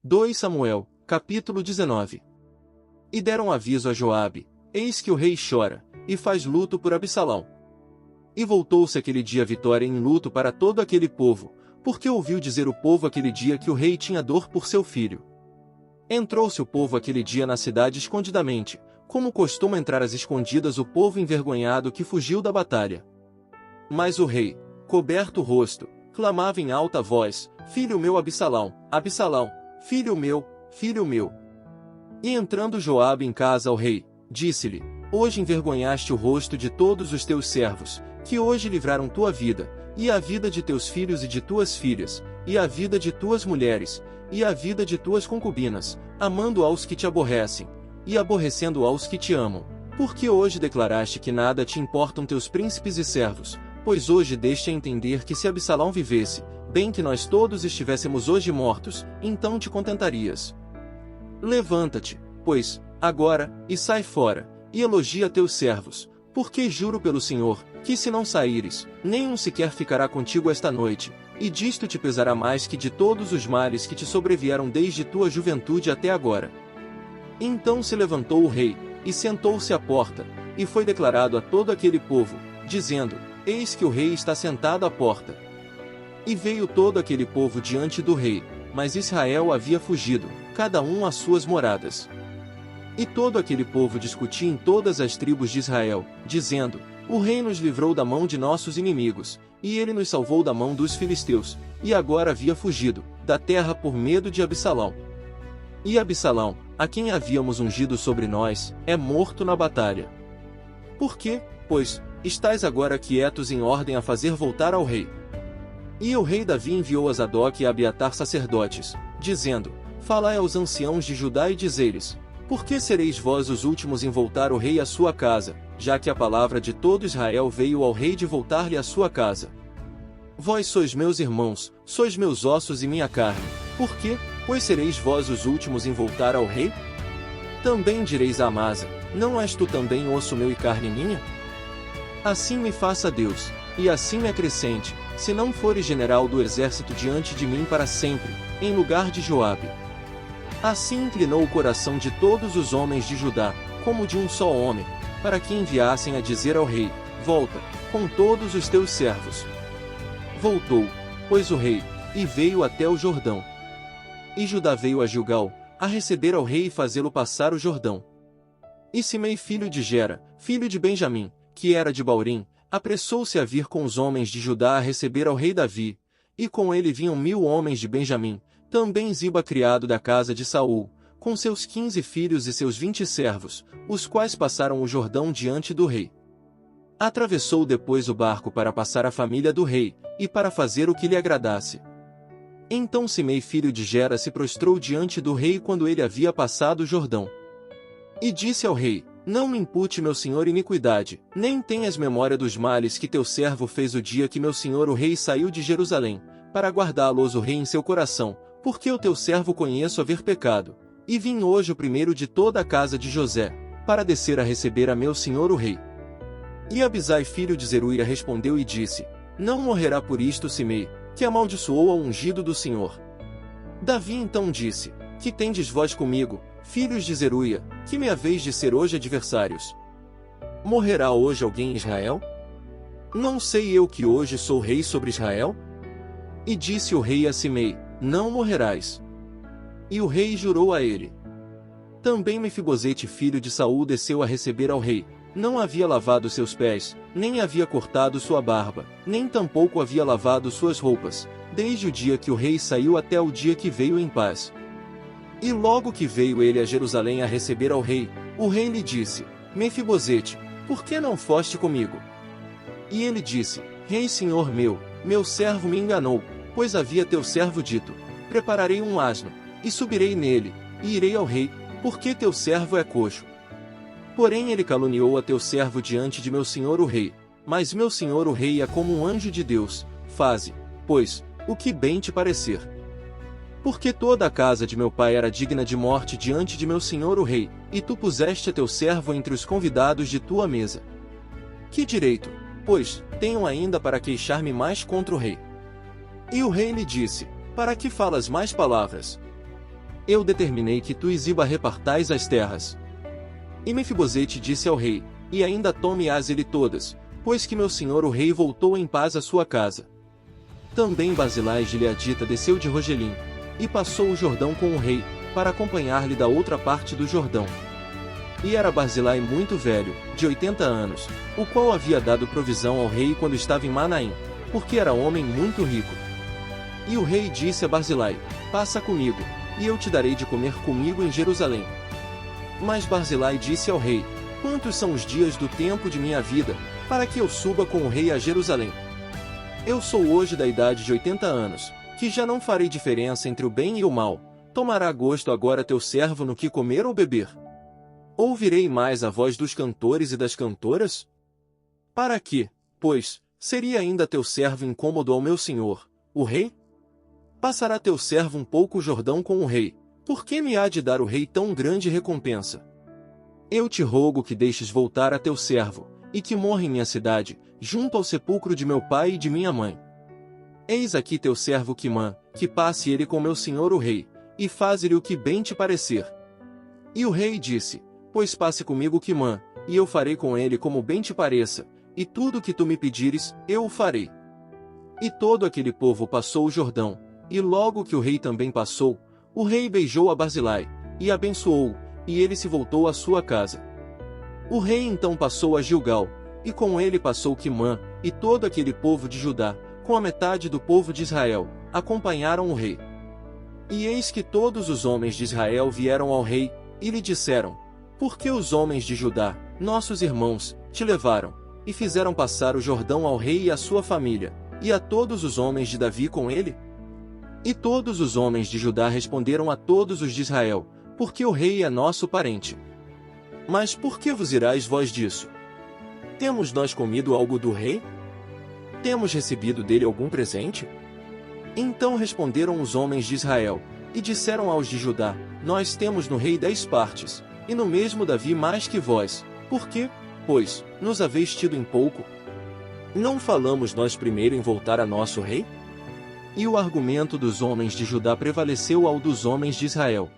2 Samuel, capítulo 19. E deram aviso a Joabe: eis que o rei chora, e faz luto por Absalão. E voltou-se aquele dia a vitória em luto para todo aquele povo, porque ouviu dizer o povo aquele dia que o rei tinha dor por seu filho. Entrou-se o povo aquele dia na cidade escondidamente, como costuma entrar às escondidas o povo envergonhado que fugiu da batalha. Mas o rei, coberto o rosto, clamava em alta voz: filho meu Absalão, Absalão, filho meu, filho meu. E entrando Joabe em casa ao rei, disse-lhe: hoje envergonhaste o rosto de todos os teus servos, que hoje livraram tua vida, e a vida de teus filhos e de tuas filhas, e a vida de tuas mulheres, e a vida de tuas concubinas, amando aos que te aborrecem, e aborrecendo aos que te amam. Porque hoje declaraste que nada te importam teus príncipes e servos, pois hoje deste a entender que se Absalão vivesse, bem que nós todos estivéssemos hoje mortos, então te contentarias. Levanta-te, pois, agora, e sai fora, e elogia teus servos, porque juro pelo Senhor, que se não saíres, nenhum sequer ficará contigo esta noite, e disto te pesará mais que de todos os males que te sobrevieram desde tua juventude até agora. Então se levantou o rei, e sentou-se à porta, e foi declarado a todo aquele povo, dizendo: eis que o rei está sentado à porta. E veio todo aquele povo diante do rei, mas Israel havia fugido, cada um às suas moradas. E todo aquele povo discutia em todas as tribos de Israel, dizendo: o rei nos livrou da mão de nossos inimigos, e ele nos salvou da mão dos filisteus, e agora havia fugido da terra por medo de Absalão. E Absalão, a quem havíamos ungido sobre nós, é morto na batalha. Por quê, pois, estais agora quietos em ordem a fazer voltar ao rei? E o rei Davi enviou a Zadok e a Abiatar sacerdotes, dizendo: falai aos anciãos de Judá e dizei-lhes: por que sereis vós os últimos em voltar o rei à sua casa, já que a palavra de todo Israel veio ao rei de voltar-lhe à sua casa? Vós sois meus irmãos, sois meus ossos e minha carne. Por quê, pois sereis vós os últimos em voltar ao rei? Também direis a Amasa: não és tu também osso meu e carne minha? Assim me faça Deus, e assim me acrescente, se não fores general do exército diante de mim para sempre, em lugar de Joabe. Assim inclinou o coração de todos os homens de Judá, como de um só homem, para que enviassem a dizer ao rei: volta, com todos os teus servos. Voltou, pois o rei, e veio até o Jordão. E Judá veio a Gilgal, a receber ao rei e fazê-lo passar o Jordão. E Simei filho de Gera, filho de Benjamim, que era de Baurim, apressou-se a vir com os homens de Judá a receber ao rei Davi, e com ele vinham 1000 homens de Benjamim, também Ziba criado da casa de Saul, com seus 15 filhos e seus 20 servos, os quais passaram o Jordão diante do rei. Atravessou depois o barco para passar a família do rei, e para fazer o que lhe agradasse. Então Simei filho de Gera se prostrou diante do rei quando ele havia passado o Jordão. E disse ao rei: não me impute meu senhor iniquidade, nem tenhas memória dos males que teu servo fez o dia que meu senhor o rei saiu de Jerusalém, para guardá-los o rei em seu coração, porque o teu servo conheço haver pecado, e vim hoje o primeiro de toda a casa de José, para descer a receber a meu senhor o rei. E Abisai filho de Zeruia respondeu e disse: não morrerá por isto Simei, que amaldiçoou ao ungido do Senhor. Davi então disse: que tendes vós comigo, filhos de Zeruia, que me haveis de ser hoje adversários? Morrerá hoje alguém em Israel? Não sei eu que hoje sou rei sobre Israel? E disse o rei a Simei: não morrerás. E o rei jurou a ele. Também Mefibosete filho de Saul desceu a receber ao rei. Não havia lavado seus pés, nem havia cortado sua barba, nem tampouco havia lavado suas roupas, desde o dia que o rei saiu até o dia que veio em paz. E logo que veio ele a Jerusalém a receber ao rei, o rei lhe disse: Mefibosete, por que não foste comigo? E ele disse: Rei senhor meu servo me enganou, pois havia teu servo dito: prepararei um asno, e subirei nele, e irei ao rei, porque teu servo é coxo. Porém ele caluniou a teu servo diante de meu senhor o rei, mas meu senhor o rei é como um anjo de Deus, faze, pois, o que bem te parecer. Porque toda a casa de meu pai era digna de morte diante de meu senhor o rei, e tu puseste a teu servo entre os convidados de tua mesa. Que direito, pois, tenho ainda para queixar-me mais contra o rei? E o rei lhe disse: para que falas mais palavras? eu determinei que tu e Ziba repartais as terras. E Mefibosete disse ao rei, e ainda tome-as ele todas, pois que meu senhor o rei voltou em paz à sua casa. Também Barzilai Gileadita desceu de Rogelim, e passou o Jordão com o rei, para acompanhar-lhe da outra parte do Jordão. E era Barzilai muito velho, de 80 anos, o qual havia dado provisão ao rei quando estava em Manaim, porque era homem muito rico. E o rei disse a Barzilai, passa comigo, e eu te darei de comer comigo em Jerusalém. Mas Barzilai disse ao rei, quantos são os dias do tempo de minha vida, para que eu suba com o rei a Jerusalém? Eu sou hoje da idade de 80 anos, que já não farei diferença entre o bem e o mal. Tomará gosto agora teu servo no que comer ou beber? Ouvirei mais a voz dos cantores e das cantoras? Para que, pois, seria ainda teu servo incômodo ao meu senhor, o rei? Passará teu servo um pouco o Jordão com o rei, por que me há de dar o rei tão grande recompensa? Eu te rogo que deixes voltar a teu servo, e que morra em minha cidade, junto ao sepulcro de meu pai e de minha mãe. Eis aqui teu servo Quimã, que passe ele com meu senhor o rei, e faze-lhe o que bem te parecer. E o rei disse, pois passe comigo Quimã, e eu farei com ele como bem te pareça, e tudo o que tu me pedires, eu o farei. E todo aquele povo passou o Jordão, e logo que o rei também passou, o rei beijou a Barzilai, e abençoou-o, e ele se voltou à sua casa. O rei então passou a Gilgal, e com ele passou Quimã, e todo aquele povo de Judá, com a metade do povo de Israel, acompanharam o rei. E eis que todos os homens de Israel vieram ao rei, e lhe disseram, por que os homens de Judá, nossos irmãos, te levaram, e fizeram passar o Jordão ao rei e à sua família, e a todos os homens de Davi com ele? E todos os homens de Judá responderam a todos os de Israel, porque o rei é nosso parente. Mas por que vos irais vós disso? Temos nós comido algo do rei? Temos recebido dele algum presente? Então responderam os homens de Israel, e disseram aos de Judá, nós temos no rei 10 partes, e no mesmo Davi mais que vós, por quê, pois, nos haveis tido em pouco? Não falamos nós primeiro em voltar a nosso rei? E o argumento dos homens de Judá prevaleceu ao dos homens de Israel.